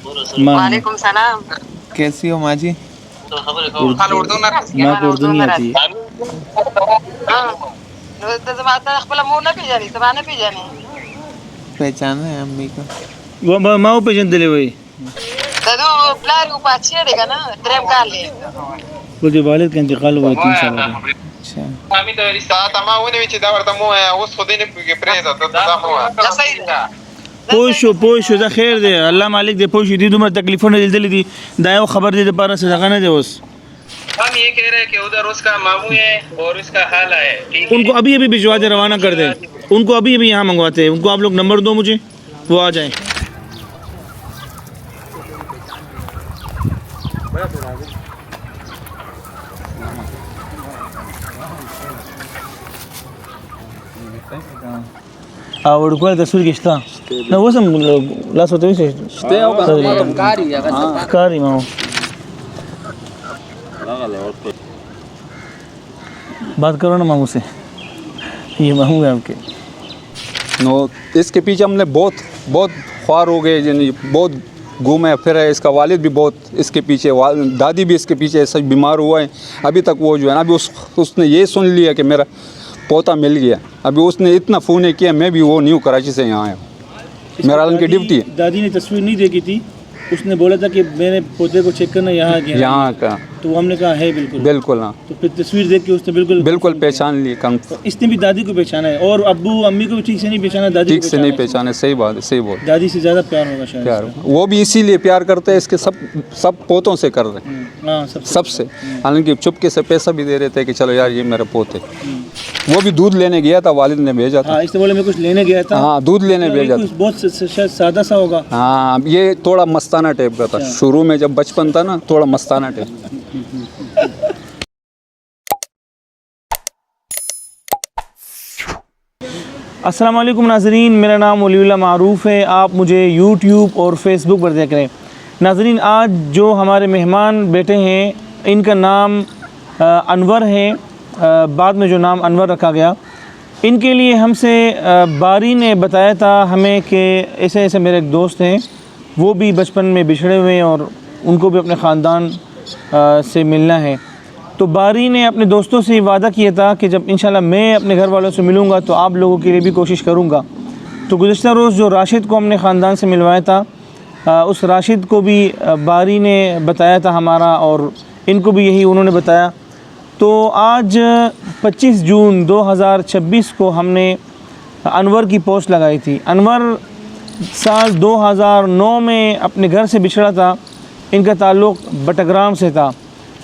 وعلیکم السلام. کیسی ہو ماں جی؟ ماں کو اردو نہیں آتی. خپل مور نه پیژنې، سبا نه پیژنې. پہچانا ہے امی کو؟ وہ ماں کو پیژندلې وای. ددو پلار یو پاتې دی کنه، دریم کال دی. وہ جو والد کا انتقال ہوا 3 سال ہو گئے. اچھا امی ته رسالت ما ونیوي چې دا ورته مو اوس خو دې نه پرېږده دا مو پوه شو دا خیر دی، الله مالک دی. پوه شو دي دومره تکلیفونه لیدلې دي، دا یو خبر دی د پاره صدقه نه دی. اوس ہم یہ کہہ رہے ہیں کہ ادھر اس کا ماموں ہے اور اس کا حال ہے. ان کو ابھی بھجوا دے، روانہ کر دیں. ان کو ابھی یہاں منگواتے ہیں. ان کو آپ لوگ نمبر دو مجھے، وہ آ جائیں. udah tasur kista. Nah, وہ سم لاس ہوتے ہیں کاری ماں بات کرو نا ماموں سے. یہ ماموں ہے آپ کے. نو اس کے پیچھے ہم نے بہت خوار ہو گئے، یعنی بہت گھومے پھرے. اس کا والد بھی بہت اس کے پیچھے، دادی بھی اس کے پیچھے ایسا بیمار ہوا ہے. ابھی تک وہ جو ہے نا، ابھی اس نے یہ سن لیا کہ میرا پوتا مل گیا. ابھی اس نے اتنا فون کیا. میں بھی وہ نیو کراچی سے یہاں آیا ہوں، میرا ان کی ڈیوٹی ہے. دادی نے تصویر نہیں دیکھی تھی، اس نے بولا تھا کہ میرے پوتے کو چیک کرنا یہاں کا. تو ہم نے کہا ہے بالکل. ہاں، تو پھر تصویر دیکھ کے اس نے بالکل پہچان لی. اس نے بھی دادی کو پہچانا ہے، اور ابو امی کو بھی ٹھیک سے نہیں پہچانا، دادی ٹھیک سے نہیں پہچانے. صحیح بات ہے، صحیح بول. دادی سے زیادہ پیار ہوگا شاید. پیار وہ بھی اسی لیے پیار کرتے ہیں، اس کے سب پوتوں سے کر رہے ہیں. ہاں سب سے. حالانکہ چپکے سے پیسہ بھی دے رہے تھے کہ چلو یار یہ میرا پوت ہے. وہ بھی دودھ لینے گیا تھا، والد نے بھیجا تھا. اس نے بولے میں کچھ لینے گیا تھا. ہاں، دودھ لینے بھیجا تھا. بہت شاید سادہ سا ہوگا. ہاں، یہ تھوڑا مستانہ ٹائپ کا تھا. شروع میں جب بچپن تھا نا، تھوڑا مستانہ ٹائپ. السلام علیکم ناظرین، میرا نام ولی اللہ معروف ہے. آپ مجھے یوٹیوب اور فیس بک پر دیکھ رہے ہیں. ناظرین، آج جو ہمارے مہمان بیٹھے ہیں ان کا نام انور ہے. بعد میں جو نام انور رکھا گیا، ان کے لیے ہم سے باری نے بتایا تھا ہمیں کہ ایسے میرے ایک دوست ہیں، وہ بھی بچپن میں بچھڑے ہوئے ہیں اور ان کو بھی اپنے خاندان سے ملنا ہے. تو باری نے اپنے دوستوں سے وعدہ کیا تھا کہ جب انشاءاللہ میں اپنے گھر والوں سے ملوں گا تو آپ لوگوں کے لیے بھی کوشش کروں گا. تو گزشتہ روز جو راشد کو ہم نے خاندان سے ملوایا تھا، اس راشد کو بھی باری نے بتایا تھا ہمارا، اور ان کو بھی یہی انہوں نے بتایا. تو آج 25 جون 2026 کو ہم نے انور کی پوسٹ لگائی تھی. انور سال 2009 میں اپنے گھر سے بچھڑا تھا. ان کا تعلق بٹگرام سے تھا.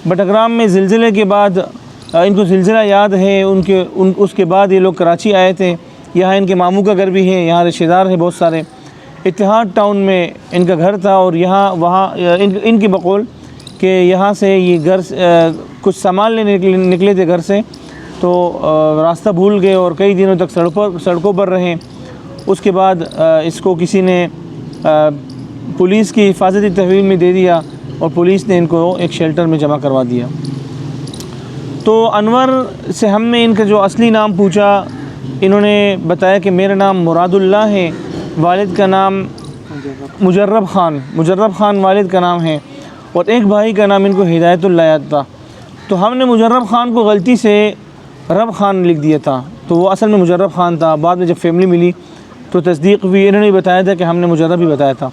بٹگرام میں زلزلے کے بعد ان کو زلزلہ یاد ہے. اس کے بعد یہ لوگ کراچی آئے تھے. یہاں ان کے ماموں کا گھر بھی ہے، یہاں رشتہ دار ہیں بہت سارے. اتحاد ٹاؤن میں ان کا گھر تھا، اور وہاں ان کی بقول کہ یہاں سے یہ گھر کچھ سامان لینے نکلے تھے گھر سے، تو راستہ بھول گئے اور کئی دنوں تک سڑکوں پر رہے. اس کے بعد اس کو کسی نے پولیس کی حفاظتی تحویل میں دے دیا، اور پولیس نے ان کو ایک شیلٹر میں جمع کروا دیا. تو انور سے ہم نے ان کا جو اصلی نام پوچھا. انہوں نے بتایا کہ میرا نام مراد اللہ ہے، والد کا نام مجرب خان والد کا نام ہے، اور ایک بھائی کا نام ان کو ہدایت اللہ یاد تھا. تو ہم نے مجرب خان کو غلطی سے رب خان لکھ دیا تھا، تو وہ اصل میں مجرب خان تھا. بعد میں جب فیملی ملی تو تصدیق بھی انہوں نے بتایا تھا کہ ہم نے مجرب ہی بتایا تھا.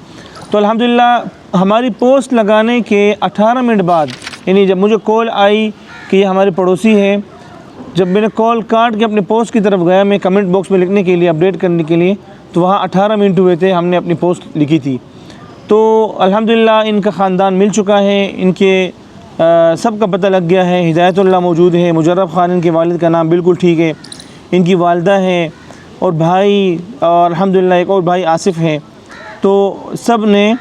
تو الحمدللہ ہماری پوسٹ لگانے کے 18 منٹ بعد، یعنی جب مجھے کال آئی کہ یہ ہمارے پڑوسی ہیں، جب میں نے کال کاٹ کے اپنے پوسٹ کی طرف گیا میں کمنٹ باکس میں لکھنے کے لیے، اپڈیٹ کرنے کے لیے، تو وہاں 18 منٹ ہوئے تھے ہم نے اپنی پوسٹ لکھی تھی. تو الحمدللہ ان کا خاندان مل چکا ہے. ان کے سب کا پتہ لگ گیا ہے. ہدایت اللہ موجود ہے، مجرب خان ان کے والد کا نام بالکل ٹھیک ہے، ان کی والدہ ہے، اور بھائی، اور الحمدللہ ایک اور بھائی آصف ہے. تو سب نے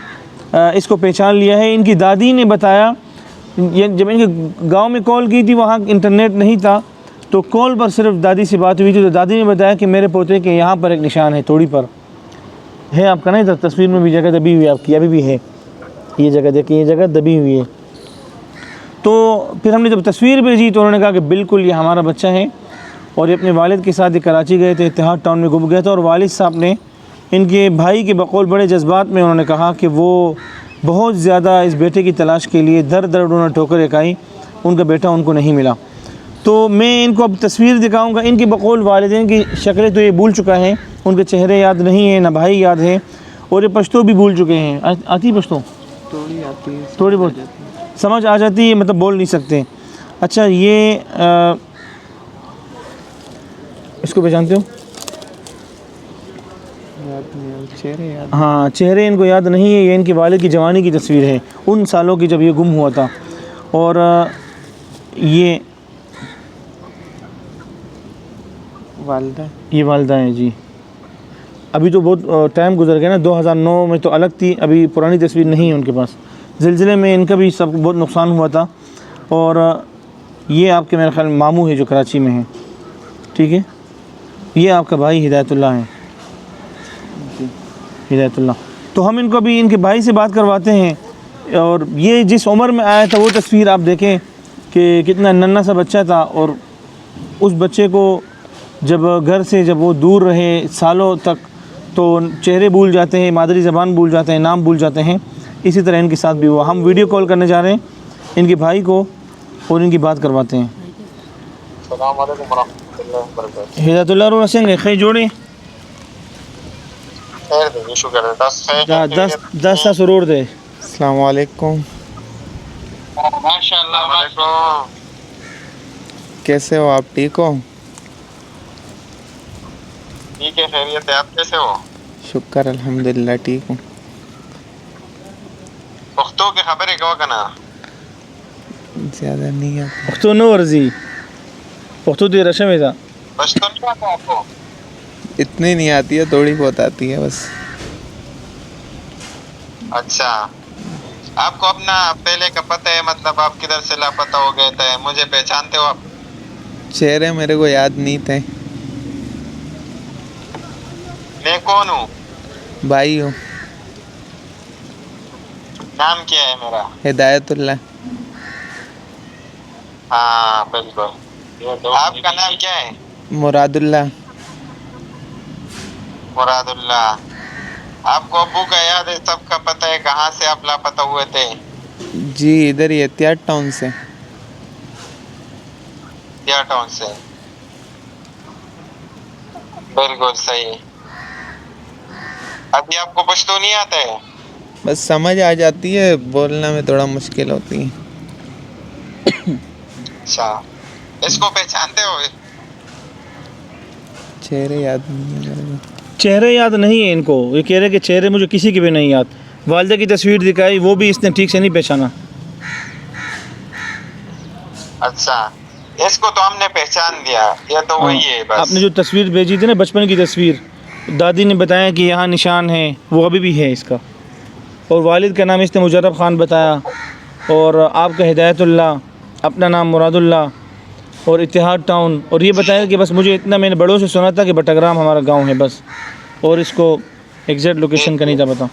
اس کو پہچان لیا ہے. ان کی دادی نے بتایا، جب ان کے گاؤں میں کال کی تھی وہاں انٹرنیٹ نہیں تھا، تو کال پر صرف دادی سے بات ہوئی تھی. تو دادی نے بتایا کہ میرے پوتے کے یہاں پر ایک نشان ہے، توڑی پر ہے. آپ کا نہیں تھا تصویر میں بھی جگہ دبی ہوئی ہے آپ کی، ابھی بھی ہے یہ جگہ، دیکھیں یہ جگہ دبی ہوئی ہے. تو پھر ہم نے جب تصویر بھیجی تو انہوں نے کہا کہ بالکل یہ ہمارا بچہ ہے، اور یہ اپنے والد کے ساتھ کراچی گئے تھے، اتحاد ٹاؤن میں گم گیا تھا. اور والد صاحب نے ان کے بھائی کے بقول بڑے جذبات میں انہوں نے کہا کہ وہ بہت زیادہ اس بیٹے کی تلاش کے لیے در در انہوں نے ٹھوکریں کھائی، ان کا بیٹا ان کو نہیں ملا۔ تو میں ان کو اب تصویر دکھاؤں گا، ان کی بقول والدین کی شکلیں تو یہ بھول چکا ہے، ان کے چہرے یاد نہیں ہیں، نہ بھائی یاد ہیں، اور یہ پشتو بھی بھول چکے ہیں۔ آتی پشتو تھوڑی آتی ہے، تھوڑی بہت سمجھ آ جاتی ہے، مطلب بول نہیں سکتے۔ اچھا یہ اس کو پہچانتے ہو؟ یاد نہیں ہے، چہرے یاد ہاں چہرے ان کو یاد نہیں ہے، یہ ان کے والد کی جوانی کی تصویر ہے، ان سالوں کی جب یہ گم ہوا تھا۔ اور یہ والدہ یہ والدہ ہیں جی۔ ابھی تو بہت ٹائم گزر گیا نا، 2009 میں تو الگ تھی، ابھی پرانی تصویر نہیں ہے ان کے پاس۔ زلزلے میں ان کا بھی سب بہت نقصان ہوا تھا۔ اور یہ آپ کے میرے خیال میں ماموں ہے جو کراچی میں ہیں، ٹھیک ہے؟ یہ آپ کا بھائی ہدایت اللہ ہے، ہدایت اللہ۔ تو ہم ان کو ابھی ان کے بھائی سے بات کرواتے ہیں، اور یہ جس عمر میں آیا تھا وہ تصویر آپ دیکھیں کہ کتنا ننھا سا بچہ تھا، اور اس بچے کو جب گھر سے جب وہ دور رہے سالوں تک تو چہرے بھول جاتے ہیں، مادری زبان بھول جاتے ہیں، نام بھول جاتے ہیں۔ اسی طرح ان کے ساتھ بھی ہوا۔ ہم ویڈیو کال کرنے جا رہے ہیں ان کے بھائی کو اور ان کی بات کرواتے ہیں۔ السلام علیکم ورحمۃ اللہ وبرکاتہ۔ ہدایت اللہ رو رسیں گے خی جوڑے خیر دے شکر ہے، دس تا سرور دے۔ السلام علیکم، ماشاء اللہ علیکم۔ کیسے ہو آپ؟ ٹھیک ہو؟ ٹھیک ہے، خیریت ہے، آپ کیسے ہو؟ شکر الحمدللہ ٹھیک ہوں۔ پختو کی خبریں کہو کنا؟ زیادہ نہیں آتا، پختو نو ورزی پختو دی رشم ہے تھا۔ پشتو نہیں آتا آپ کو؟ اتنی نہیں آتی ہے، تھوڑی بہت آتی ہے بس۔ اچھا، آپ کو اپنا پہلے کا پتہ ہے، مطلب آپ کدھر سے لاپتہ ہو گئے تھے؟ مجھے پہچانتے ہو آپ؟ چہرے میرے کو یاد نہیں تھے۔ میں کون ہوں؟ بھائی ہو، نام کیا ہے میرا؟ ہدایت اللہ۔ ہاں بالکل۔ آپ کا نام کیا ہے؟ مراد اللہ۔ مراد اللہ۔ آپ کو ابو کا یاد ہے؟ سب کا پتہ ہے کہاں سے آپ لاپتہ ہوئے تھے؟ جی ادھر ہی احتیاط ٹاؤن سے۔ کیا ٹاؤن سے؟ بالکل صحیح۔ ابھی آپ کو پشتو نہیں آتا ہے؟ بس سمجھ آ جاتی ہے، بولنا میں تھوڑا مشکل ہوتی ہے۔ اچھا، اس کو پہچانتے ہو؟ چہرے یاد نہیں ہے میرے کو۔ چہرے یاد نہیں ہیں ان کو، یہ کہہ رہے کہ چہرے مجھے کسی کے بھی نہیں یاد۔ والدہ کی تصویر دکھائی، وہ بھی اس نے ٹھیک سے نہیں پہچانا۔ اچھا، اس کو تو ہم نے پہچان لیا، یہ تو وہی ہے بس۔ آپ نے جو تصویر بھیجی تھی نا بچپن کی تصویر، دادی نے بتایا کہ یہاں نشان ہے، وہ ابھی بھی ہے اس کا۔ اور والد کا نام اس نے مجرب خان بتایا، اور آپ کا ہدایت اللہ، اپنا نام مراد اللہ، اور اتحاد ٹاؤن، اور یہ بتایا کہ بس مجھے اتنا میں نے بڑوں سے سنا تھا کہ بٹاگرام ہمارا گاؤں ہے بس، اور اس کو ایگزیکٹ لوکیشن کا نہیں تھا پتا۔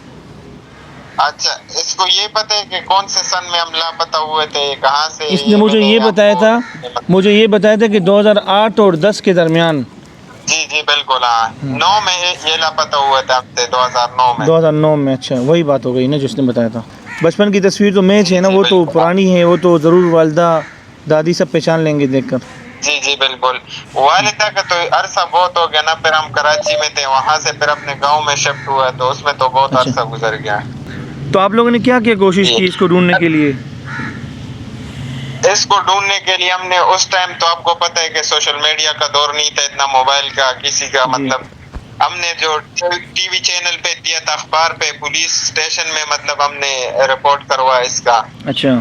اچھا، اس کو یہ پتہ ہے کہ کون سے سن میں ہم لاپتہ ہوئے تھے، کہاں سے؟ اس نے مجھے یہ بتایا تھا کہ 2008 اور 10 کے درمیان۔ جی جی بالکل، ہاں 9 میں یہ لاپتہ ہوئے تھے ہم سے، 2009 میں۔ 2009 میں، اچھا وہی بات ہو گئی نا جو اس نے بتایا تھا۔ بچپن کی تصویر تو میچ ہے نا، وہ تو پرانی ہے، وہ تو ضرور والدہ دادی سب پہچان لیں گے دیکھ کر۔ جی جی بالکل۔ والدہ کا تو عرصہ بہت ہو گیا نا، پھر ہم کراچی میں تھے، وہاں سے پھر اپنے گاؤں میں شفٹ ہوا، تو اس میں تو بہت اچھا۔ عرصہ گزر گیا۔ تو آپ لوگوں نے کیا کوشش کی اس کو ڈھونڈنے کے لیے؟ اس کو ڈھونڈنے کے لیے ہم نے اس ٹائم تو آپ کو پتہ ہے کہ سوشل میڈیا کا دور نہیں تھا اتنا، موبائل کا کسی کا، مطلب ہم نے جو ٹی وی چینل پہ دیا تھا، اخبار پہ، پولیس اسٹیشن میں مطلب ہم نے رپورٹ کروا اس کا۔ اچھا،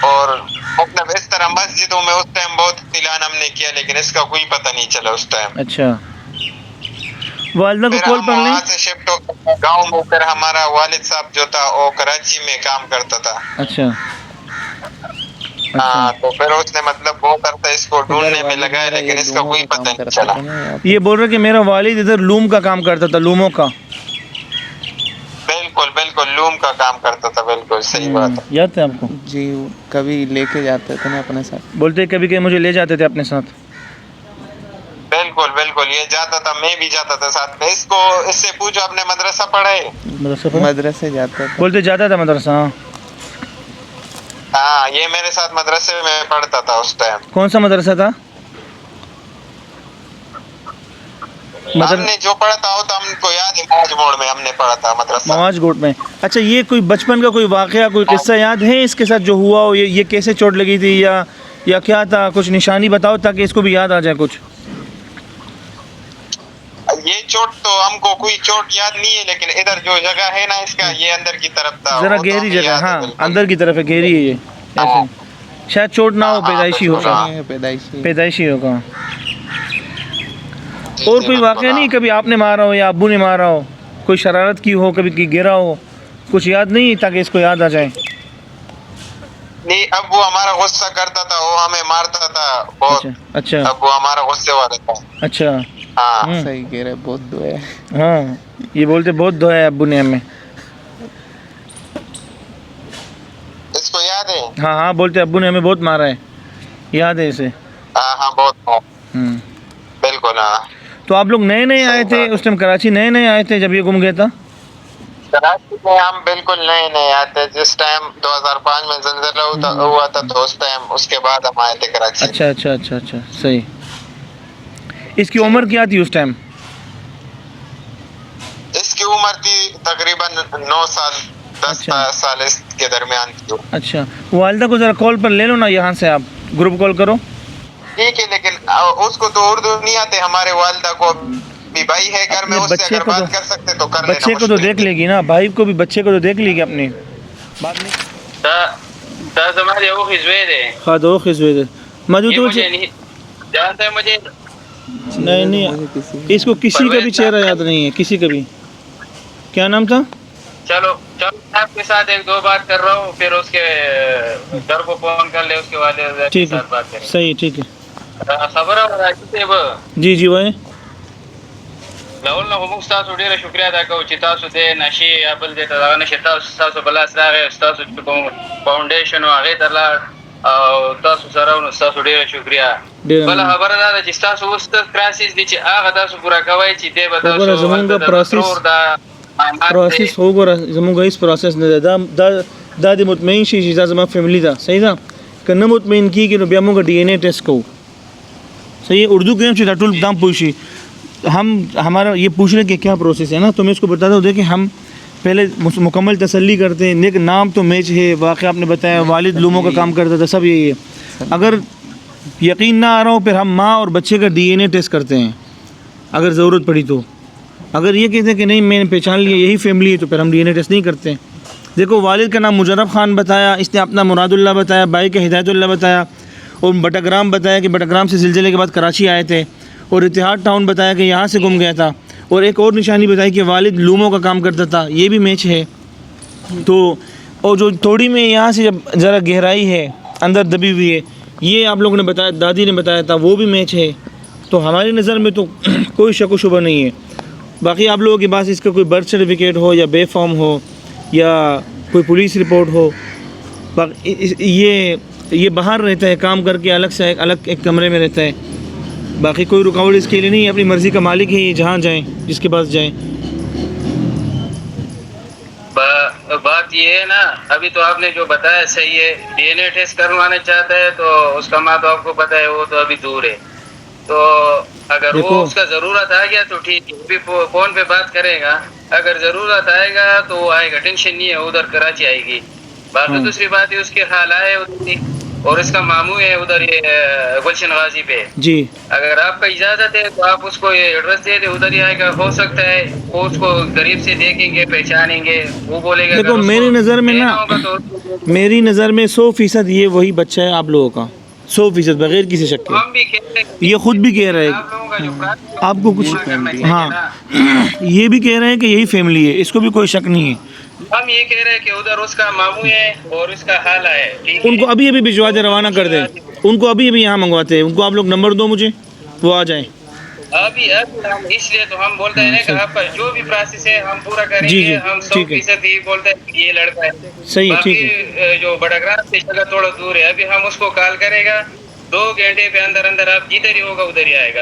اور مطلب اس طرح مسجدوں میں اس ٹائم بہت اعلان ہم نے کیا، لیکن اس کا کوئی پتہ نہیں چلا اس ٹائم۔ اچھا، والدہ کو پھر کال ہم کر لیں۔ وہاں سے شفٹ ہو گئے گاؤں میں، پھر ہمارا والد صاحب جو تھا وہ کراچی میں کام کرتا تھا۔ اچھا ہاں، تو پھر اس نے مطلب بہت عرصہ اس کو ڈھونڈنے میں لگایا، لیکن اس کا کوئی پتہ نہیں چلا۔ یہ بول رہے کہ میرا والد ادھر لوم کا کام کرتا تھا، لوموں کا۔ بالکل بالکل، لوم کا کام کرتا تھا، بالکل صحیح بات ہے۔ یاد ہے آپ کو؟ جی کبھی لے کے جاتے تھے نا اپنے ساتھ۔ بولتے کبھی کہ مجھے لے جاتے تھے اپنے ساتھ۔ بالکل بالکل، یہ جاتا تھا, میں بھی جاتا تھا ساتھ میں. اس کو اس سے پوچھو آپ نے مدرسہ پڑھا ہے؟ مدرسہ پڑھا؟ مدرسے جاتا تھا. بولتے جاتا تھا مدرسہ. ہاں ہاں, یہ میرے ساتھ مدرسے میں پڑھتا تھا اس ٹائم. کون سا مدرسہ تھا؟ ہم نے جو پڑھا تھا وہ تو ہم کو یاد ہے, موج موڑ میں ہم نے پڑھا تھا مدرسہ. مواج گوٹ میں. اچھا, یہ کوئی بچپن کا کوئی واقعہ, کوئی قصہ یاد ہے اس کے ساتھ جو ہوا ہو؟ یہ کیسے چوٹ لگی تھی یا کیا تھا؟ کچھ نشانی بتاؤ تاکہ اس کو بھی یاد آ جائے کچھ. یہ چوٹ تو ہم کو کوئی چوٹ یاد نہیں ہے, لیکن ادھر جو جگہ ہے نا اس کا, یہ اندر کی طرف تھا. ذرا وہ تو گہری ہمیں جگہ, یاد ہے ہاں بالکل. اندر کی طرف ہے, گہری ہے یہ ایسے. شاید چوٹ نہ ہو, پیدائشی ہوگا. پیدائشی. پیدائشی ہوگا. جی, اور جی, کوئی بالکل, واقعہ نہیں کبھی آپ نے مارا ہو یا ابو نے مارا ہو, کوئی شرارت کی ہو, کبھی کی گرا ہو, کچھ یاد نہیں تاکہ اس کو یاد آ جائے؟ نہیں, اب وہ ہمارا غصہ کرتا تھا, وہ ہمیں مارتا تھا بہت. اچھا اب وہ ہمارا غصے والا تھا. اچھا. ہاں, صحیح کہہ رہے, بہت دعا ہے. ہاں, یہ بولتے بہت دعا ہے ابو نے ہمیں. اس کو یاد ہے. ہاں ہاں, بولتے ابو نے ہمیں بہت مارا ہے, یاد ہے اسے. ہاں ہاں, بہت ہوں. بالکل. ہاں, تو آپ لوگ نئے نئے آئے تھے اس ٹائم کراچی, نئے نئے آئے تھے جب یہ گم گیا تھا؟ کراچی میں ہم بالکل نئے نئے آتے. جس ٹائم 2005 میں زلزلہ ہوا تھا تو اس ٹائم, اس کے بعد ہم آئے تھے کراچی. اچھا اچھا اچھا اچھا, صحیح. اس کی عمر کیا تھی اس ٹائم؟ اس کی عمر تھی تقریباً 9 سال 10 سال اس کے درمیان تھی. اچھا, والدہ کو ذرا کال پر لے لو نا یہاں سے, آپ گروپ کال کرو. ٹھیک ہے, لیکن اس کو تو اردو نہیں آتے. ہمارے والدہ کو بھی بھائی ہے گھر میں, اس سے اگر بات کر سکتے تو کر لینا. بچے کو تو دیکھ لے گی نا, بھائی کو بھی, بچے کو تو دیکھ لے گی اپنی بات نہیں. دا زمارے وہ خزوے دے خادو خزوے دے مجھے تو جانتا ہے مجھے. نہیں, اس کو کسی کا بھی چہرہ یاد نہیں ہے, کسی کا بھی. کیا نام تھا؟ چلو آپ کے ساتھ 1-2 بات کر رہا ہوں, پھر اس کے گھر کو فون کر لے, اس کے والد کے ساتھ بات کریں. صحیح, ٹھیک ہے. خبر ہے جی جی وای لاول نو موږ تاسو ډیره شکریا ادا کوو چې تاسو دې نشي یا بل دې ته نشي تاسو بل اسراغه تاسو کوم فاونډیشن او هغه درلا او تاسو سره نو تاسو ډیره شکریا. بل خبره ده چې تاسو اوس کرایسس دي چې هغه تاسو پورا کوي چې دې به تاسو زمونږ پروسس وګوره, زمونږ هیڅ پروسس نه ده. دا دې مطمئن شي چې دا زما فیملی ده, صحیح ده. که نه مطمئن کیږي نو بیا موږ ډي ان اے ټیسټ کوو. صحیح, اردو کې چې دا ټول دام پوښي. ہم ہمارا یہ پوچھ رہے کہ کیا پروسیس ہے نا, تو میں اس کو بتاتا ہوں. دیکھیں, ہم پہلے مکمل تسلی کرتے ہیں. لیکن نام تو میچ ہے, واقعہ آپ نے بتایا, والد لوموں کا کام کرتا تھا, سب یہی ہے. اگر یقین نہ آ رہا ہو پھر ہم ماں اور بچے کا ڈی این اے ٹیسٹ کرتے ہیں اگر ضرورت پڑی تو. اگر یہ کہتے ہیں کہ نہیں میں نے پہچان لیا یہی فیملی ہے, تو پھر ہم ڈی این اے ٹیسٹ نہیں کرتے. دیکھو, والد کا نام مجرب خان بتایا, اس نے اپنا مراد اللہ بتایا, بھائی کا ہدایت اللہ بتایا, اور بٹاگرام بتایا کہ بٹاگرام سے زلزلے کے بعد کراچی آئے تھے, اور اتحاد ٹاؤن بتایا کہ یہاں سے گم گیا تھا, اور ایک اور نشانی بتائی کہ والد لوموں کا کام کرتا تھا, یہ بھی میچ ہے. تو اور جو تھوڑی میں یہاں سے جب ذرا گہرائی ہے اندر دبی ہوئی ہے, یہ آپ لوگوں نے بتایا, دادی نے بتایا تھا, وہ بھی میچ ہے. تو ہماری نظر میں تو کوئی شک و شبہ نہیں ہے. باقی آپ لوگوں کے پاس اس کا کوئی برتھ سرٹیفکیٹ ہو یا بے فارم ہو یا کوئی پولیس رپورٹ ہو, یہ باہر رہتا ہے کام کر کے, الگ سے الگ ایک کمرے میں رہتا ہے. باقی کوئی رکاوٹ اس کے لیے نہیں ہے, اپنی مرضی کا مالک ہے, یہ جہاں جائیں جس کے پاس جائیں. بات یہ ہے نا, ابھی تو آپ نے جو بتایا صحیح ہے. ڈی این اے ٹیسٹ کروانا چاہتا ہے تو اس کا ماں تو آپ کو پتہ ہے وہ تو ابھی دور ہے. تو اگر وہ اس کا ضرورت آ گیا تو ٹھیک ہے, بھی فون پہ بات کرے گا. اگر ضرورت آئے گا تو وہ آئے گا, ٹینشن نہیں ہے, ادھر کراچی آئے گی. باقی دوسری بات ہے اس کے حال آئے ادھر, اور اس کا ماموں ہے ادھر یہ گلشن غازی پہ. جی, اگر آپ کا اجازت ہے تو آپ اس کو یہ ایڈریس دے دیں, ادھر ہی آئے گا. ہو سکتا ہے وہ اس کو غریب سے دیکھیں گے, پہچانیں گے, وہ بولے گا. دیکھو میری نظر میں نا, میری نظر میں 100% یہ وہی بچہ ہے آپ لوگوں کا, 100% بغیر کسی شک کے. یہ خود بھی کہہ رہے ہیں آپ کو کچھ, ہاں یہ بھی کہہ رہے ہیں کہ یہی فیملی ہے, اس کو بھی کوئی شک نہیں ہے. ہم یہ کہہ رہے ہیں کہ ادھر اس کا ماموں ہے اور اس کا حال ہے. ان کو ابھی بھجوا دے, روانہ کر دیں, ان کو ابھی یہاں منگواتے ہیں. ان کو آپ لوگ نمبر دو مجھے, وہ آ جائیں. ابھی اس لیے تو ہم بولتے ہیں کہ آپ کا جو بھی پروسیس ہے ہم پورا کریں گے. ہم 100% یہ بولتے ہیں کہ یہ لڑکا ہے. صحیح, ٹھیک ہے. جو بٹاگرام سے جگہ تھوڑا دور ہے, ابھی ہم اس کو کال کرے گا 2 گھنٹے پہ اندر آپ جدھر ہی ہوگا ادھر ہی آئے گا.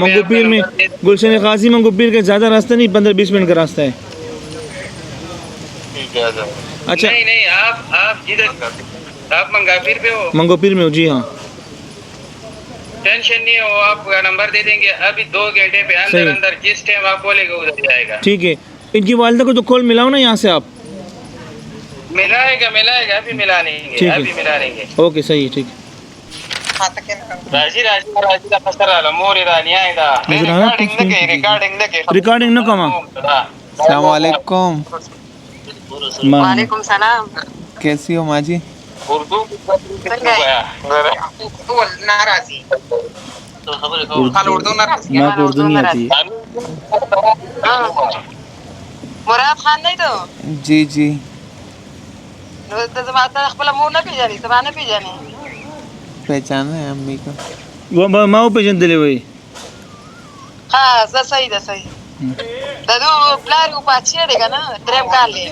منگو پیر میں گلشن غازی منگو پیر کا زیادہ راستہ نہیں, 15-20 منٹ کا راستہ ہے. اچھا نہیں نہیں آپ جدھر آپ منگا پیر پہ ہو, منگو پیر میں ہوں جی ہاں. ٹینشن نہیں ہو, آپ کا نمبر دے دیں گے ابھی 2 گھنٹے پہ اندر صحیح. اندر جس ٹائم آپ بولے گا ادھر جائے گا. ٹھیک ہے, ان کی والدہ کو تو کال ملاؤ نا یہاں سے آپ. ملائے گا ابھی ملا لیں ٹھیک گے, ہے. ابھی ملا لیں گے. اوکے صحیح ہے, ٹھیک ہے. راجی دا فسر ala موری دا نیای دا نظر آ رہا ہے کچھ نہیں؟ ریکارڈنگ نہ کما. السلام علیکم. وعلیکم السلام. کیسی ہو ماں جی؟ اردو ناراضی ماں کو اردو نہیں آتی ہے. مراد خان نہیں تو جی جی. نو ته زما ته خپل مور نه پیژنې, زما نه پیژنې. پہچانا ہے امی کو؟ وہ ماں کو پیژندلې وای. ها زه صحیح ده صحیح د دو پلار یو پاتې دی کنه, دریم کال دی.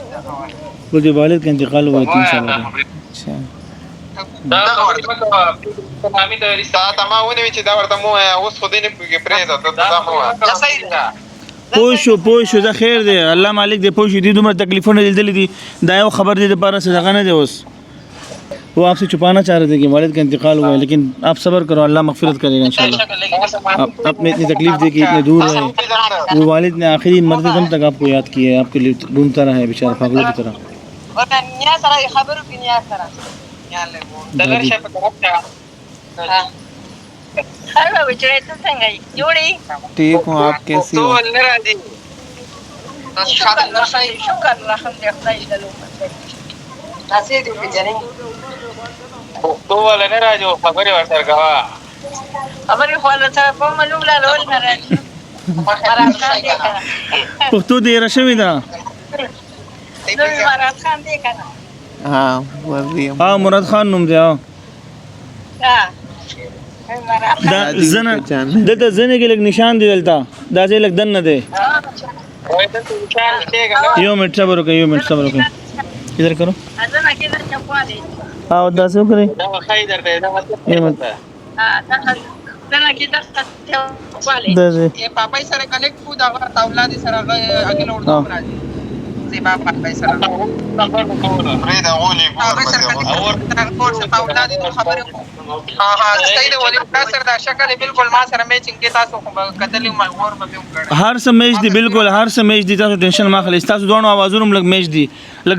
وہ جو والد کا انتقال ہوا ہے 3 سال ہو گئے. اچھا. نامی دا رسالة تا ما ونی چې دا ورته مو اوس خو دې نه پوهېږي پرېږده ته دا مو صحیح ده. پوه شو دا خیر دی, الله مالک دی. پوه شو دي دومره تکلیفونه لیدلې دي, دا یو خبر دی د پاره صدقه نه دی. اوس وہ آپ سے چھپانا چاہ رہے تھے کہ والد کا انتقال ہوا ہے, لیکن آپ صبر کرو, اللہ مغفرت کرے گا انشاءاللہ. آپ نے اتنی تکلیف دی کہ اتنے دور رہے, وہ والد نے آخری مرد دم تک آپ کو یاد کیا ہے, آپ کے لیے ڈھونڈتا رہا ہے بیچارہ پاگلوں کی طرح. اور نیا سره خبرو کې نیا سره دلر شاپ طرف ته هر وچړې ته څنګه جوړي. ٹھیک ہوں, آپ کیسی تو ہو؟ ولر راځي شکر الحمدلله خدای دې نصیب دې پیژنې. تو ولر راځي خبرې ورسره کوه. خبرې خو له سره په معلوم لا لول نه راځي. مراد خان دې کنه, پښتو دې راشوي دا. نو مراد خان دې کنه. ہاں بول رہی ہوں. ہاں مراد خان نوم دی. ها مراد دا زنه دلته زنه کې لګ نشان دی, دلته دا ځای لګ دن نه دی. وای ته نشان لګا یو منټ صبر وکړه, یو منټ صبر وکړه, ادھر کرو. ازنه کې د چپوالي او دا څه وکړي. دا خای درته دا یو مطلب منټ. ازنه کې د چپوالي دا ځای ای پاپای سره کنیکټ کو دا ورته اولاد سره اګل ورته راځي. زیبا پاپای سره پرېږده غولي پاپای سره کنیکټ کور څخه اولاد دې خبره کو. ها صحیح دی. ولی سر دا شکل بالکل ما سره میچنګ کې تاسو خو کتلې ما غور به هم کړی. هر څه میچ دی, بالکل هر څه میچ دی. تاسو ټینشن ما خلی, تاسو دوه اوازونه هم لګ میچ دی, لګ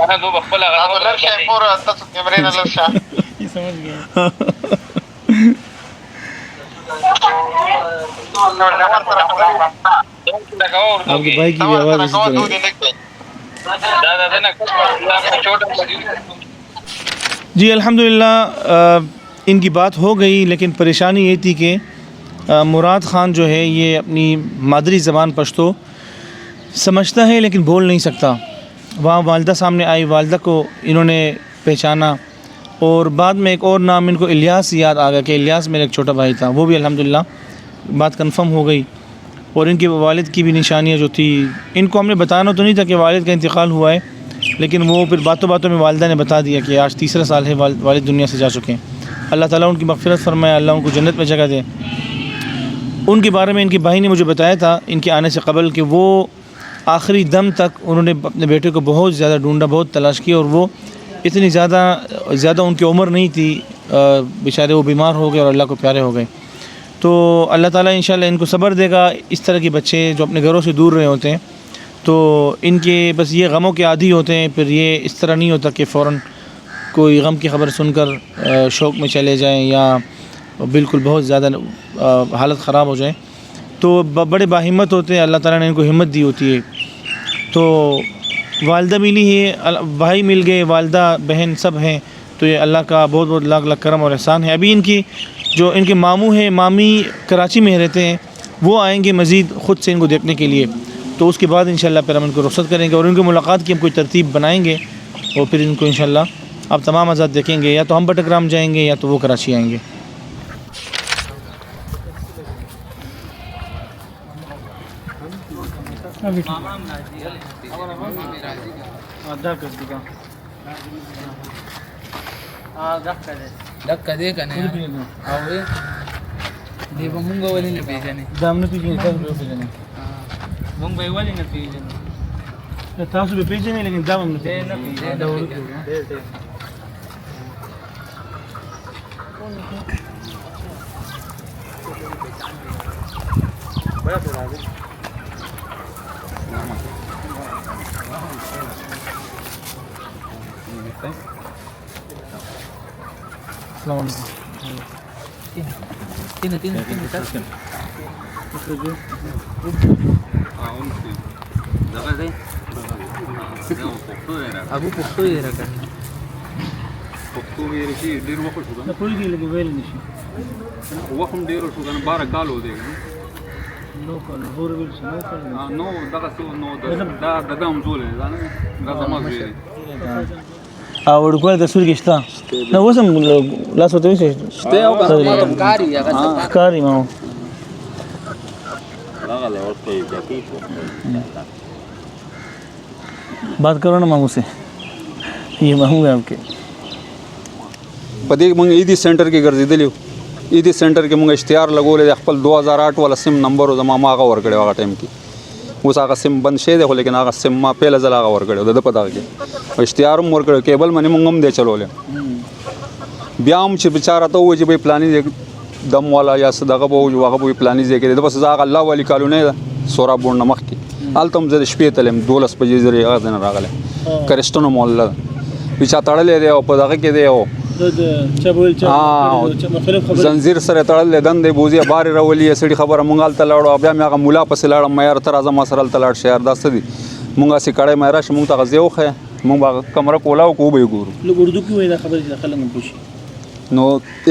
انا دو بخبل لر شي پور تاسو کیمرې نه لر شه. سمجھ گیا. آپ کے بھائی کی بھی آواز اسی طرح. جی الحمدللہ ان کی بات ہو گئی, لیکن پریشانی یہ تھی کہ مراد خان جو ہے یہ اپنی مادری زبان پشتو سمجھتا ہے لیکن بول نہیں سکتا. وہاں والدہ سامنے آئی, والدہ کو انہوں نے پہچانا, اور بعد میں ایک اور نام ان کو الیاس یاد آ گیا کہ الیاس میرا ایک چھوٹا بھائی تھا. وہ بھی الحمدللہ بات کنفرم ہو گئی. اور ان کے والد کی بھی نشانیاں جو تھی, ان کو ہم نے بتانا تو نہیں تھا کہ والد کا انتقال ہوا ہے, لیکن وہ پھر باتوں باتوں میں والدہ نے بتا دیا کہ آج 3 سال ہے والد دنیا سے جا چکے ہیں. اللہ تعالیٰ ان کی مغفرت فرمائے, اللہ ان کو جنت میں جگہ دے. ان کے بارے میں ان کے بھائی نے مجھے بتایا تھا ان کے آنے سے قبل کہ وہ آخری دم تک انہوں نے اپنے بیٹے کو بہت زیادہ ڈھونڈا, بہت تلاش کی, اور وہ اتنی زیادہ ان کی عمر نہیں تھی, بیچارے وہ بیمار ہو گئے اور اللہ کو پیارے ہو گئے. تو اللہ تعالیٰ انشاءاللہ ان کو صبر دے گا. اس طرح کے بچے جو اپنے گھروں سے دور رہے ہوتے ہیں تو ان کے بس یہ غموں کے عادی ہوتے ہیں, پھر یہ اس طرح نہیں ہوتا کہ فوراً کوئی غم کی خبر سن کر شوق میں چلے جائیں یا بالکل بہت زیادہ حالت خراب ہو جائے. تو بڑے باہمت ہوتے ہیں, اللہ تعالیٰ نے ان کو ہمت دی ہوتی ہے. تو والدہ ملی ہے, بھائی مل گئے, والدہ بہن سب ہیں, تو یہ اللہ کا بہت بہت لاکھ لاکھ کرم اور احسان ہے. ابھی ان کی جو ان کے ماموں ہیں, مامی کراچی میں رہتے ہیں, وہ آئیں گے مزید خود سے ان کو دیکھنے کے لیے. تو اس کے بعد انشاءاللہ پھر ہم ان کو رخصت کریں گے اور ان کی ملاقات کی ہم کوئی ترتیب بنائیں گے, اور پھر ان کو انشاءاللہ آپ تمام آزاد دیکھیں گے. یا تو ہم بٹگرام جائیں گے یا تو وہ کراچی آئیں گے. دکا دې کنه او دې به مونږ ولې نه پیژنې دام نه پیژنې تاسو به پیژنې مونږ به ولې نه پیژنې تاسو به پیژنې لیکن دام نه نه پیژنې السلام علیکم تین ابو پښتو یې راکړ پښتو ویل شي ډیر وخت شو نه پوهېږي لکه ویل نه شي وخت هم ډیر شو کنه 12 کال و دی لوکل بور ویل شي لوکل نو دغه څه نو دا هم زول دی دا زما زوی دی او ورکول تصویر کې شته نو اوس هم لاس ورته وشي شته او کاری هغه ښکاري ما بات کرو نا ماموں سے یہ ماموں ہے آپ کے پدې موږ ایدی سنټر کې ګرځېدلیو ایدی سنټر کې موږ اشتهار لګولې د خپل 2008 والا سیم نمبر زما ماغه ورکړی هغه ټایم کې اوس هغه سیم بند شوی دی خو لیکن هغه سیم ما پهله ځل هغه ورکړی د په دغه کې اشتهار هم ورکړی کیبل منې موږ هم دی چلولې بیا هم چې بیچاره ته وایي چې بھائی پلاني دم والا یا څه دغه به وایي هغه به پلاني ځای کې دی بس هغه الله والي کالونی ده سوراب بونډ نه مخکې هلته هم زه د شپې تلم 12 بجې زر هغه ځای نه راغلی کرسټنو محله ده بیچا تړلی دی او په دغه کې دی او زنځیر سره تړلی دندې بوزي بارې راولي سړي خبره مونږ هلته لاړو بیا مې هغه ملا پسې لاړم مې یار ته راځه ما سره هلته لاړ شه یار دا څه دي مونږ هسې کړی مې راشه مونږ ته هغه ځای وښیه مونږ به هغه کمره کولاو کو به یې ګورو لوگ اردو کی وجہ خبر خلق میں پوچھی نو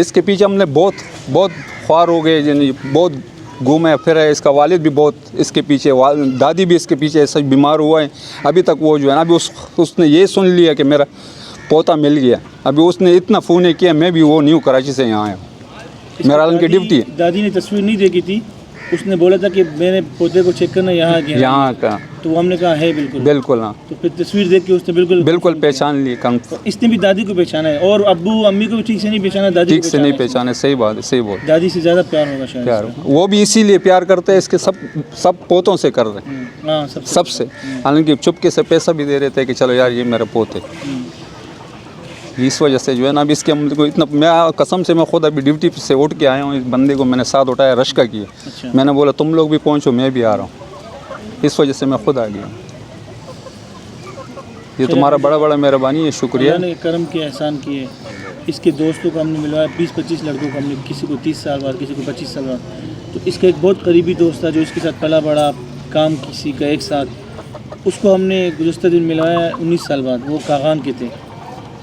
اس کے پیچھے ہم نے بہت خوار ہو گئے یعنی بہت گھومے پھرے اس کا والد بھی بہت اس کے پیچھے دادی بھی اس کے پیچھے ایسا بیمار ہوا ہے ابھی تک وہ جو ہے نا ابھی اس نے یہ سن لیا کہ میرا پوتا مل گیا ابھی اس نے اتنا فون کیا میں بھی وہ نیو کراچی سے یہاں آیا میرا ان کی ڈیوٹی ہے دادی نے تصویر نہیں دیکھی تھی اس نے بولا تھا کہ میں نے پوتے کو چیک کرنا یہاں کا تو ہم نے کہا ہے بالکل بالکل ہاں تو پھر تصویر دیکھ کے اس نے بالکل پہچان لی اس نے بھی دادی کو پہچانا ہے اور ابو امی کو بھی ٹھیک سے نہیں پہچانا دادی ٹھیک سے نہیں پہچانے صحیح بات ہے صحیح بات دادی سے زیادہ پیار ہوگا شاید پیار وہ بھی اسی لیے پیار کرتے ہیں اس کے سب پوتوں سے کر رہے ہیں ہاں سب سے حالانکہ چپکے سے پیسہ بھی دے رہے تھے کہ چلو یار یہ میرے پوتے اس وجہ سے جو ہے نا ابھی اس کے ہم کو اتنا میں قسم سے میں خود ابھی ڈیوٹی سے اٹھ کے آیا ہوں اس بندے کو میں نے ساتھ اٹھایا رشکا کیا میں نے بولا تم لوگ بھی پہنچو میں بھی آ رہا ہوں اس وجہ سے میں خود آ گیا ہوں یہ تمہارا بڑا بڑا مہربانی ہے شکریہ اللہ نے کرم کے احسان کیے اس کے دوستوں کو ہم نے ملوایا 20-25 لڑکوں کو ہم نے کسی کو 30 سال بعد کسی کو 25 سال بعد تو اس کا ایک بہت قریبی دوست تھا جو اس کے ساتھ پلا بڑا کام کسی کا ایک ساتھ اس کو ہم نے گزشتہ دن ملوایا 19 سال بعد وہ کاغان کے تھے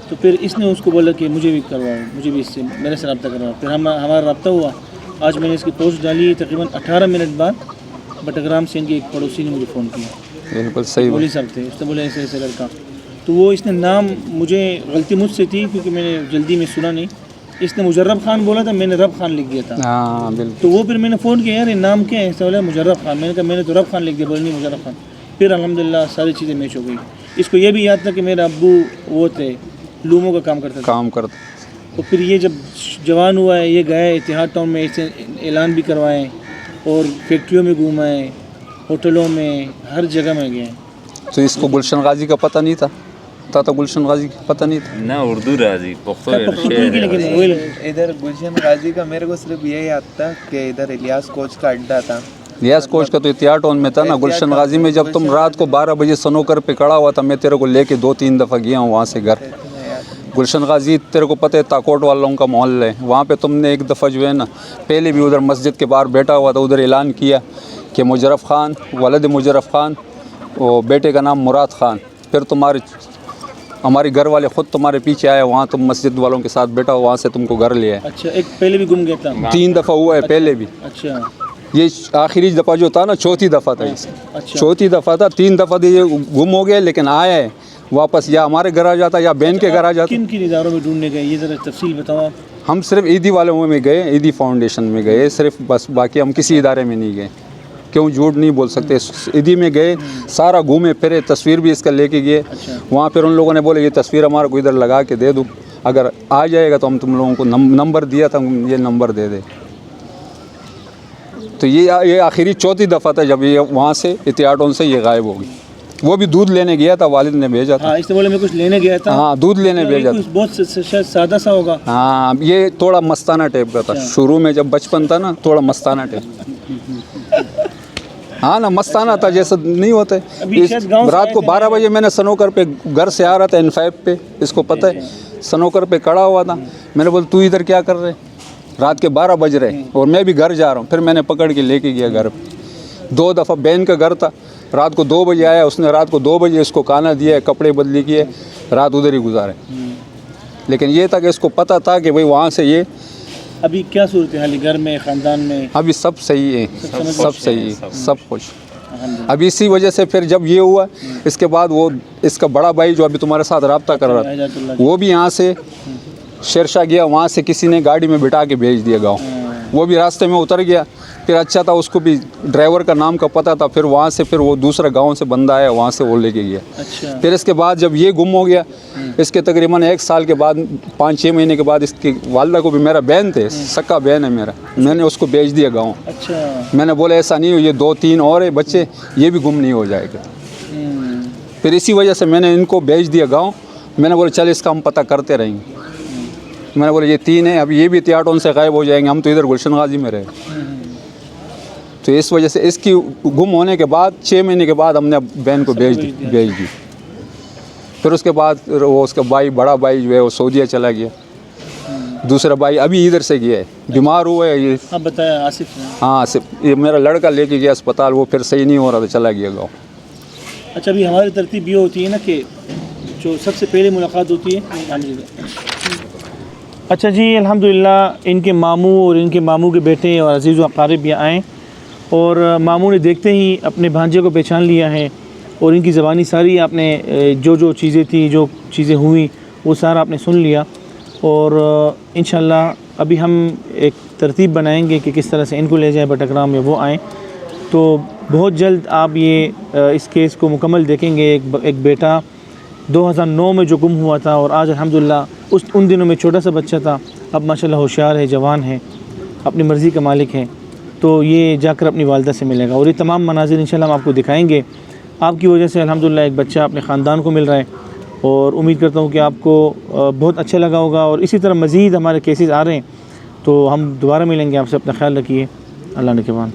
تو پھر اس نے اس کو بولا کہ مجھے بھی کرواؤ مجھے بھی اس سے میرے سے رابطہ کرواؤ پھر ہمارا رابطہ ہوا آج میں نے اس کی پوسٹ ڈالی تقریباً 18 منٹ بعد بٹگرام سے ان کے ایک پڑوسی نے مجھے فون کیا بالکل صحیح پولیس صاحب تھے اس نے بولے ایسے ایسے لڑکا تو وہ اس نے نام مجھے غلطی مجھ سے تھی کیونکہ میں نے جلدی میں سنا نہیں اس نے مجرب خان بولا تھا میں نے رب خان لکھ دیا تھا ہاں بالکل تو وہ پھر میں نے فون کیا یار یہ نام کیا ہے ایسا بولا مجرب خان میں نے کہا میں نے تو رب خان لکھ دیا بولے نہیں مجرب خان پھر الحمدللہ ساری چیزیں میچ ہو گئی اس کو یہ بھی یاد تھا کہ میرا ابو وہ تھے لوموں کا کام کرتا اور پھر یہ جب جوان ہوا ہے یہ گئے اتحاد ٹاؤن میں ایسے اعلان بھی کروائے اور فیکٹریوں میں گھومائے ہوٹلوں میں ہر جگہ میں گئے تو اس کو گلشن غازی کا پتہ نہیں تھا تو گلشن غازی کا پتہ نہیں تھا نہ اردو راضی ادھر گلشن غازی کا میرے کو صرف یہ یاد تھا کہ ادھر الیاس کوچ کا اڈا تھا ریاض کوچ کا تو اتحاد ٹاؤن میں تھا نا گلشن غازی میں جب تم رات کو 12 بجے سنوکر پہ کھڑا ہوا تھا میں تیرے کو لے کے 2-3 دفعہ گیا ہوں وہاں سے گھر گلشن غازی تیرے کو پتہ ہے تاکوٹ والوں کا محلہ ہے وہاں پہ تم نے ایک دفعہ جو ہے نا پہلے بھی ادھر مسجد کے باہر بیٹھا ہوا تھا ادھر اعلان کیا کہ مجرف خان ولد مجرف خان اور بیٹے کا نام مراد خان پھر ہمارے گھر والے خود تمہارے پیچھے آئے وہاں تم مسجد والوں کے ساتھ بیٹھا وہاں سے تم کو گھر لیا ہے اچھا ایک پہلے بھی گم گیا تھا 3 دفعہ ہوا ہے پہلے بھی اچھا یہ آخری دفعہ جو تھا نا 4تھی دفعہ تھا اس اچھا 4تھی دفعہ تھا 3 دفعہ یہ گم ہو گیا لیکن آیا ہے واپس یا ہمارے گھر آ جاتا یا بہن کے گھر آ جاتا کن کن اداروں میں ڈھونڈنے گئے یہ ذرا تفصیل بتاؤ آپ ہم صرف عیدی والوں میں گئے عیدی فاؤنڈیشن میں گئے صرف بس باقی ہم کسی ادارے میں نہیں گئے کیوں جھوٹ نہیں بول سکتے عیدی میں گئے سارا گھومے پھرے تصویر بھی اس کا لے کے گئے وہاں پھر ان لوگوں نے بولے یہ تصویر ہمارے کو ادھر لگا کے دے دو اگر آ جائے گا تو ہم تم لوگوں کو نمبر دیا تھا، یہ نمبر دے دے. تو یہ آخری چوتھی دفعہ تھا جب یہ وہاں سے اتیاٹون سے یہ غائب ہو گئی. وہ بھی دودھ لینے گیا تھا، والد نے بھیجا تھا. ہاں استنبول میں کچھ لینے گیا تھا. ہاں دودھ لینے بھیجا تھا. بہت شاید سادہ سا ہوگا. ہاں یہ تھوڑا مستانہ ٹائپ کا تھا. شروع میں جب بچپن تھا نا تھوڑا مستانہ ٹائپ. ہاں نا مستانہ تھا جیسا نہیں ہوتے. رات کو 12 بجے میں نے سنوکر پہ گھر سے آ رہا تھا N5 پہ، اس کو پتہ ہے سنوکر پہ کڑا ہوا تھا. میں نے بولا تو ادھر کیا کر رہے؟ رات کے 12 بج رہے اور میں بھی گھر جا رہا ہوں. پھر میں نے پکڑ کے لے کے گیا گھر پہ. 2 دفعہ بہن کا گھر تھا. رات کو 2 بجے آیا، اس نے رات کو 2 بجے اس کو کھانا دیا، کپڑے بدلی کیے، رات ادھر ہی گزارے. لیکن یہ تھا کہ اس کو پتہ تھا کہ بھئی وہاں سے یہ. ابھی کیا صورتحال ہے گھر میں، خاندان میں؟ ابھی سب صحیح ہے، سب صحیح ہے، سب خوش. ابھی اسی وجہ سے پھر جب یہ ہوا اس کے بعد وہ اس کا بڑا بھائی جو ابھی تمہارے ساتھ رابطہ کر رہا تھا وہ بھی یہاں سے شیرشاہ گیا. وہاں سے کسی نے گاڑی میں بٹھا کے بھیج دیا گاؤں. وہ بھی راستے میں اتر گیا. پھر اچھا تھا اس کو بھی ڈرائیور کا نام کا پتہ تھا. پھر وہاں سے پھر وہ دوسرا گاؤں سے بندہ آیا، وہاں سے وہ لے کے گیا. پھر اس کے بعد جب یہ گم ہو گیا اس کے تقریباً 1 سال کے بعد 5-6 مہینے کے بعد اس کی والدہ کو بھی، میرا بہن تھے، سکا بہن ہے میرا، میں نے اس کو بھیج دیا گاؤں. میں نے بولا ایسا نہیں ہو، یہ 2-3 اور ہے بچے، یہ بھی گم نہیں ہو جائے گا. پھر اسی وجہ سے میں نے ان کو بھیج دیا گاؤں. میں نے بولا چل اس کا ہم پتہ کرتے رہیں گے. میں نے بولا یہ 3 ہیں، اب یہ بھی اتیاٹون سے غائب ہو جائیں گے، ہم تو ادھر گلشن غازی میں رہے. تو اس وجہ سے اس کی گم ہونے کے بعد 6 مہینے کے بعد ہم نے بہن کو بھیج دی. پھر اس کے بعد وہ اس کا بھائی، بڑا بھائی جو ہے وہ سعودیہ چلا گیا. دوسرا بھائی ابھی ادھر سے گیا ہے، بیمار ہوا ہے. یہ آپ بتایا آصف. ہاں آصف، یہ میرا لڑکا لے کے گیا اسپتال، وہ پھر صحیح نہیں ہو رہا تھا، چلا گیا گاؤں. اچھا ابھی ہماری ترتیب یہ ہوتی ہے نا کہ جو سب سے پہلے ملاقات ہوتی ہے. اچھا جی الحمدللہ ان کے ماموں اور ان کے ماموں کے بیٹے اور عزیز و اقارب بھی آئیں، اور ماموں نے دیکھتے ہی اپنے بھانجے کو پہچان لیا ہے، اور ان کی زبانی ساری آپ نے جو چیزیں تھیں، جو چیزیں ہوئیں وہ سارا آپ نے سن لیا. اور انشاءاللہ ابھی ہم ایک ترتیب بنائیں گے کہ کس طرح سے ان کو لے جائیں بٹگرام میں وہ آئیں. تو بہت جلد آپ یہ اس کیس کو مکمل دیکھیں گے. ایک بیٹا 2009 میں جو گم ہوا تھا اور آج الحمدللہ ان دنوں میں چھوٹا سا بچہ تھا، اب ماشاءاللہ ہوشیار ہے، جوان ہے، اپنی مرضی کا مالک ہے. تو یہ جا کر اپنی والدہ سے ملے گا، اور یہ تمام مناظر انشاءاللہ ہم آپ کو دکھائیں گے. آپ کی وجہ سے الحمدللہ ایک بچہ اپنے خاندان کو مل رہا ہے، اور امید کرتا ہوں کہ آپ کو بہت اچھا لگا ہوگا. اور اسی طرح مزید ہمارے کیسز آ رہے ہیں، تو ہم دوبارہ ملیں گے. آپ سے اپنا خیال رکھیے. اللہ نگہبان.